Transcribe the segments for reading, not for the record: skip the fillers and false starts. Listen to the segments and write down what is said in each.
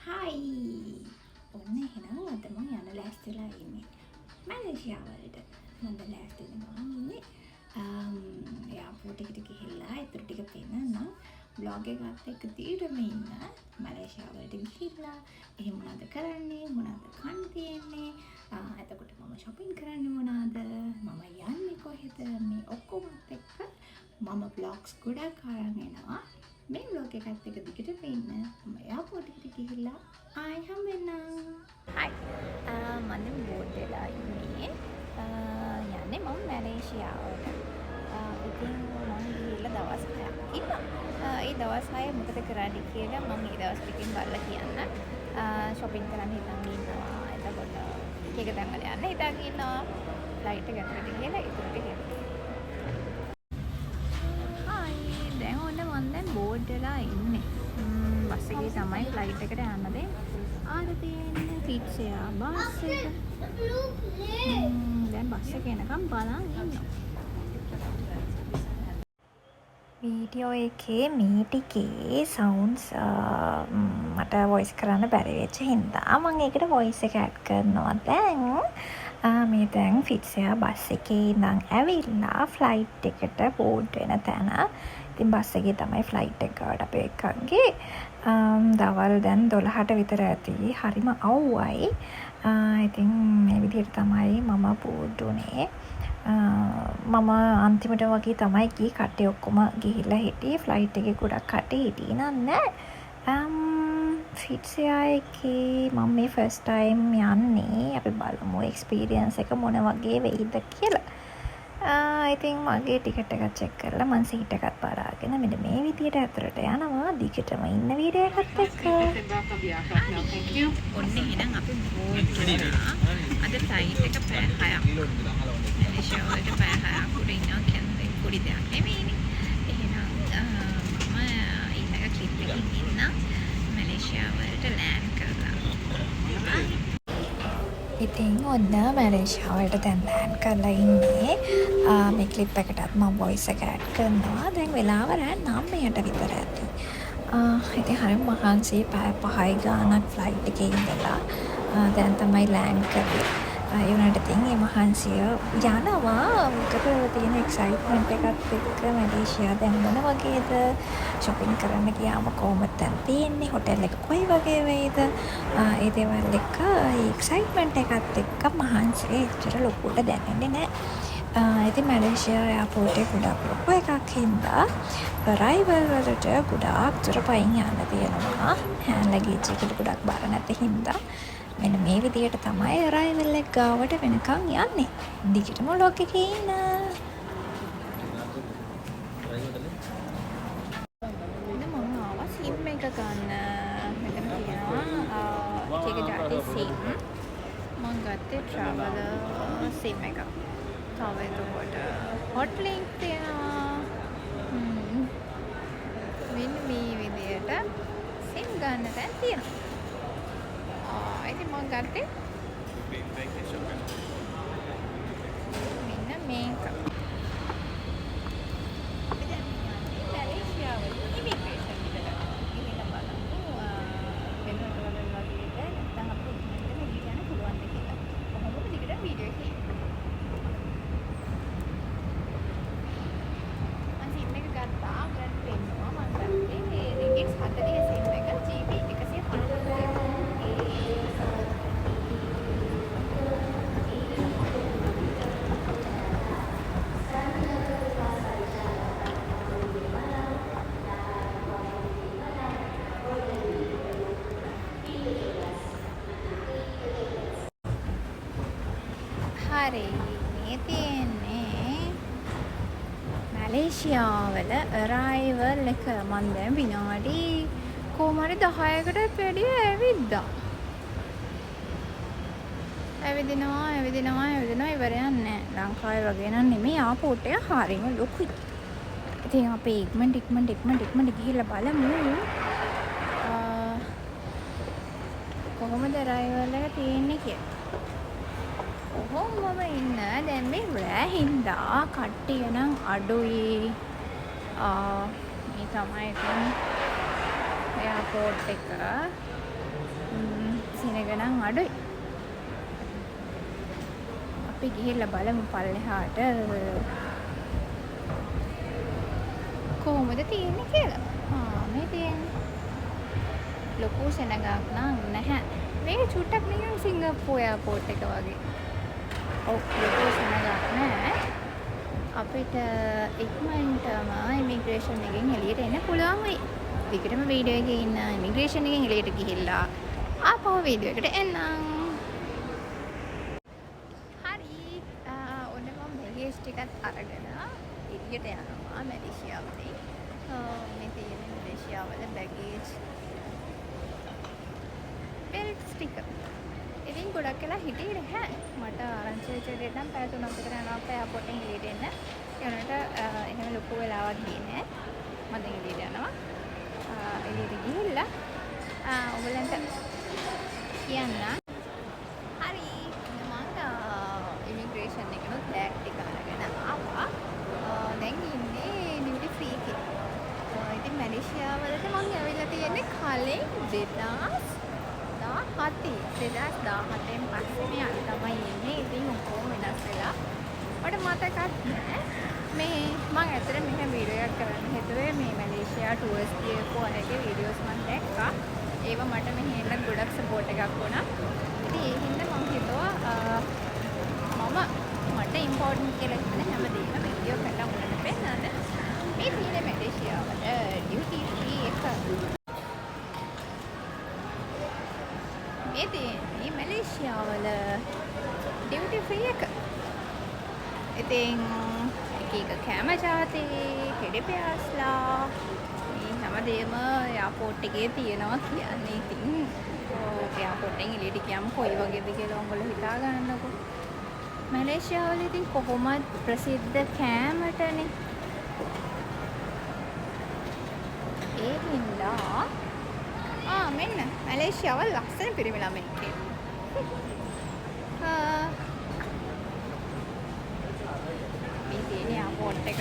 හයි ඔන්න එහෙනම් අද මම යන ලෑස්තිලා ඉන්නේ මැලේසියාවලට. මම ලෑස්ති වෙනවා ඉන්නේ එයාපෝට් එකට ගිහිල්ලා ඒතර ටික පෙන්නන්න බ්ලොග් එකත් එක්ක දීරම ඉන්න මැලේසියාවලට ගිහිල්ලා එහෙම මොනවද කරන්නේ මොනවද කන්න තියෙන්නේ එතකොට මම shopping කරන්නේ මොනවද මම යන්නේ කොහෙද මේ ඔක්කොමත් එක්ක මම vlogs ගොඩක් අරන් එනවා. මේ vlog එකත් එක දිගට පෙන්න මම එයාපෝට් එකට ගිහිල්ලා ආයි හම්බෙන්නම්. හයි මම බෝඩ් වෙලා ඉන්නේ යන්නේ මම මැලේසියාවට. ඉතින් මම ගිහිල්ලා දවස් 6ක් ඉන්නවා. ඒ දවස් 6 මොකද කරන්නේ කියලා මම මේ දවස් ටිකෙන් බලලා කියන්න. shopping කරන්න හිතන් ඉන්නවා. එතකොට එක තැන් වල යන්න හිතන් ඉන්නවා. ෆ්ලයිට් එක ගන්නට ගිහලා ඉතුරු ටික දැන් බෝඩ් වෙලා ඉන්නේ. බස් එකේ තමයි ෆ්ලයිට් එකට යන්න දෙන්නේ. ආර තියෙන්නේ ෆිට්සියා බස් එක. දැන් බස් එක එනකම් බලන් ඉන්නවා. වීඩියෝ එකේ මේ ටිකේ සවුන්ඩ්ස් මට වොයිස් කරන්න බැරි වෙච්ච හින්දා මම ඒකට වොයිස් එක ඇඩ් කරනවා දැන්. මේ දැන් ෆිට්සියා බස් එකේ ඉඳන් ඇවිල්ලා ෆ්ලයිට් එකට බෝඩ් වෙන තැන. ඉතින් බස් එකේ තමයි ෆ්ලයිට් එක ගාවට අපේ එකන්ගේ දවල් දැන් 12ට විතර ඇති. හරිම අවුවයි. ඉතින් මේ විදිහට තමයි මම බෝඩ් වුණේ. මම අන්තිමට වගේ තමයි ගියේ. කට්ටිය ඔක්කොම ගිහිල්ලා හිටියේ. ෆ්ලයිට් එකේ ගොඩක් කට්ටිය හිටියේ නෑ. ෆිට්සියා එකේ මම මේ ෆස්ට් ටයිම් යන්නේ. අපි බලමු එක්ස්පීරියන්ස් එක මොන වගේ වෙයිද කියලා. ඉතින් මගේ ටිකට් එකත් චෙක් කරලා මම සීට් එකත් බලාගෙන මෙන්න මේ විදියට ඇතුළට යනවා. දිගටම ඉන්න වීඩියෝ එකත් එක්ක. ඔන්න එහෙනම් අපි බෝඩ් වෙනවා. අද ෆ්ලයිට් එක පැය 6ක්. මැලේසියාවට පැය 6ක් උඩ ඉන්නවා කියන්නේ පොඩි දෙයක් නෙමෙයිනේ. එහෙනම් මම ඊළඟ ක්ලිප් එකකින් ඉන්න මැලේසියාවට ලෑන්ඩ් කරලා. ඉතින් ඔන්න මැලේසියාවට දැන් ලෑන්ඩ් කරලා ඉන්නේ. මේ ක්ලිප් එකටත් මම වොයිස් එක ඇඩ් කරනවා. දැන් වෙලාව රෑ 9ට විතර ඇති. ඉතින් හරිම මහන්සි පැය 5යි ගානක් ෆ්ලයිට් එකේ ඉඳලා දැන් තමයි ලෑන්ඩ් කරේ. ඒ වුණාට ඉතින් මේ මහන්සිය යනවා. මොකද තියෙන එක්සයිට්මන්ට් එකත් එක්ක මැලේසියා දැන් මොන වගේද shopping කරන්න ගියාම කොහොමද දැන් තියෙන්නේ හොටෙල් එක කොයි වගේ වෙයිද ඒ දේවල් එක්ක එක්සයිට්මන්ට් එකත් එක්ක මහන්සිය එච්චර ලොකුට දැනෙන්නේ නැහැ. ඉතින් මැලේසියා එයාපෝට් එක ගොඩක් ලොකු එකක් හින්දා arrival වලට ගොඩාක් දුර පයින් යන්න තියෙනවා. hand luggage එකට ගොඩක් බර නැති හින්දා මෙන්න මේ විදියට තමයි arrival එක ගාවට වෙනකන් යන්නේ. දිගටම vlog එකේ ඉන්න. මම ආවා SIM එක ගන්න. මෙතන තියෙනවා ටික ජාති SIM. මම ගත්තේ traveler SIM එක. තව එතකොට hotlink තියෙනවා. මෙන්න මේ විදියට SIM ගන්න තැන් තියෙනවා. ඉතින් මම ගත්තේ මෙන්න මේක. අපි දැන් යන්නේ මැලේසියාවට ඉමිග්‍රේෂන් එකට. ගිහින් බලමු වෙන රටවල වගේද නැත්නම් අපිට මෙතන ගිහින් යන්න පුළුවන්ද කියලා. කොහොමද දිගට වීඩියෝ එකේ මම SIM එක ගත්තා. ගන්න පෙන්නවා මම ගත්තේ රින්ගිට් 40 SIM එක GB 150. හරි මේ තියෙන්නේ මැලේසියාවල arrival එක. මම දැන් විනාඩි කොහොම හරි 10කටත් වැඩිය ඇවිද්දා. ඇවිදිනවා ඉවරයක් නැහැ. ලංකාවේ වගේ නම් නෙමෙයි එයාපෝට් එක හරිම ලොකුයි. ඉතින් අපි ඉක්මනට ගිහිල්ලා බලමු කොහොමද arrival එක තියෙන්නේ කියලා. කොහොමම ඉන්න දැන් මේ රෑ හින්දා කට්ටිය නම් අඩුයි. මේ තමයි ඉතින් එයාපෝට් එක. එක නම් අඩුයි. අපි ගිහිල්ලා බලමු පල්ලෙහාට කොහොමද තියෙන්නේ කියලා. මේ තියෙන්නේ ලොකු සෙනගක් නම් නැහැ. මේක චුට්ටක් නිකන් සිංගප්පූර් එයාපෝට් එක වගේ. ඔව් ලොකු සෙනගක් නැහැ. අපිට ඉක්මනටම ඉමිග්‍රේෂන් එකෙන් එළියට එන්න පුළුවන් වෙයි. විකටම වීඩියෝ එකේ ඉන්න ඉමිග්‍රේෂන් එකෙන් එළියට ගිහිල්ලා ආපහු වීඩියෝ එකට එන්නම්. හරි. ඔන්න මම බෑගේජ් ටිකත් අරගෙන එළියට යනවා මැලේසියාවලදී. මේ තියෙන මැලේසියාවල බෑගේජ් බෙල්ට්ස් ටික. ඉතින් ගොඩක් වෙලා හිටියේ නැහැ. මට ආරංචි වෙච්ච විදිහට නම් පැය 3ක් විතර යනවා අපේ එයාපෝට් එකෙන් එළියට එන්න. ඒ වුණාට එහෙම ලොකු වෙලාවක් ගියේ නැහැ. මම දැන් එළියට යනවා. එළියට ගිහිල්ලා ඔයගලන්ට කියන්න. හරි. මම ඉමිග්‍රේෂන් එකනොත් බෑග් ටික අරගෙන ආවා. දැන් ඉන්නේ ඩියුටි ෆ්‍රී එකේ. ඉතින් මැලේසියාවලට මම ඇවිල්ලා තියෙන්නේ කලින් 2017න් පස්සේ අද තමයි ඉන්නේ. ඉතින් ඔක්කොම වෙනස් වෙලා. මට මතකත් නෑ. මේ මම ඇත්තට මෙහෙම වීඩියෝ එකක් කරන්න හිතුවේ මේ මැලේසියා ටුවර්ස් ගියපු අයගේ වීඩියෝස් මම දැක්කා. ඒවා මට මෙහෙ එන්න ගොඩක් සපෝට් එකක් වුණා. ඉතින් ඒ හින්දා මම හිතුවා මට ඉම්පෝටන්ට් කියලා හිතන හැමදේම වීඩියෝ කරලා උනට පෙන්නන්න. මේ තියෙන මැලේසියාවල ඩියුටි ෆ්‍රී එක. මේ තියෙන්නේ මැලේසියාවල ඩියුටි ෆ්‍රී එක. ඉතින් එක කෑම ජාති, කෙඩිපියාස්ලා මේ හැමදේම එයාපෝට් එකේ තියෙනවා කියන්නේ. ඉතින් එයාපෝට් එකෙන් එළියට ගියාම කොයි වගේද කියලා ඔයගොල්ලෝ හිතා ගන්නකො. මැලේසියාවල ඉතින් කොහොමද ප්‍රසිද්ධ කෑමටනේ. ඒ හින්දා මෙන්න මැලේසියාවල ලස්සන පිරිමි ළමෙක් ඉන්නවා. මේ තියෙන එයාපෝට් එකක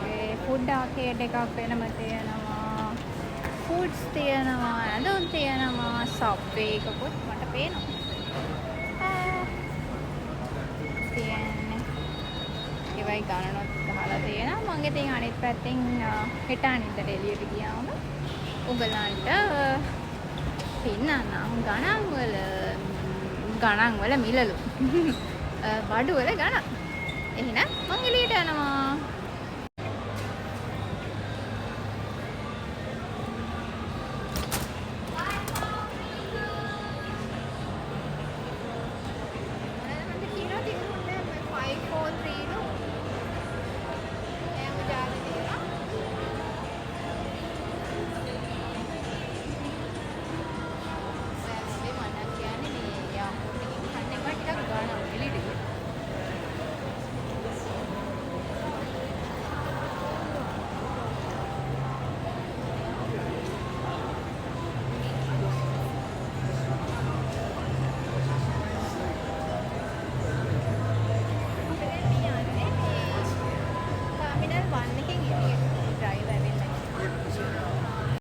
මේ ෆුඩ් ආකේඩ් එකක් වෙනම තියෙනවා. ෆුඩ්ස් තියෙනවා, ඇඳුම් තියෙනවා, සබ්වේ එකකුත් මට පේනවා. තියෙන්නේ ඒවයි ගණනොත් ගහලා තියෙනවා. මම ඉතින් අනිත් පැත්තෙන් හෙට අනිද්දාට එළියට ගියාම උගලන්ට පින්නනම් ගණන් වල මිලලු. බඩු වල ගණන්. එහෙනම් මං එළියට යනවා.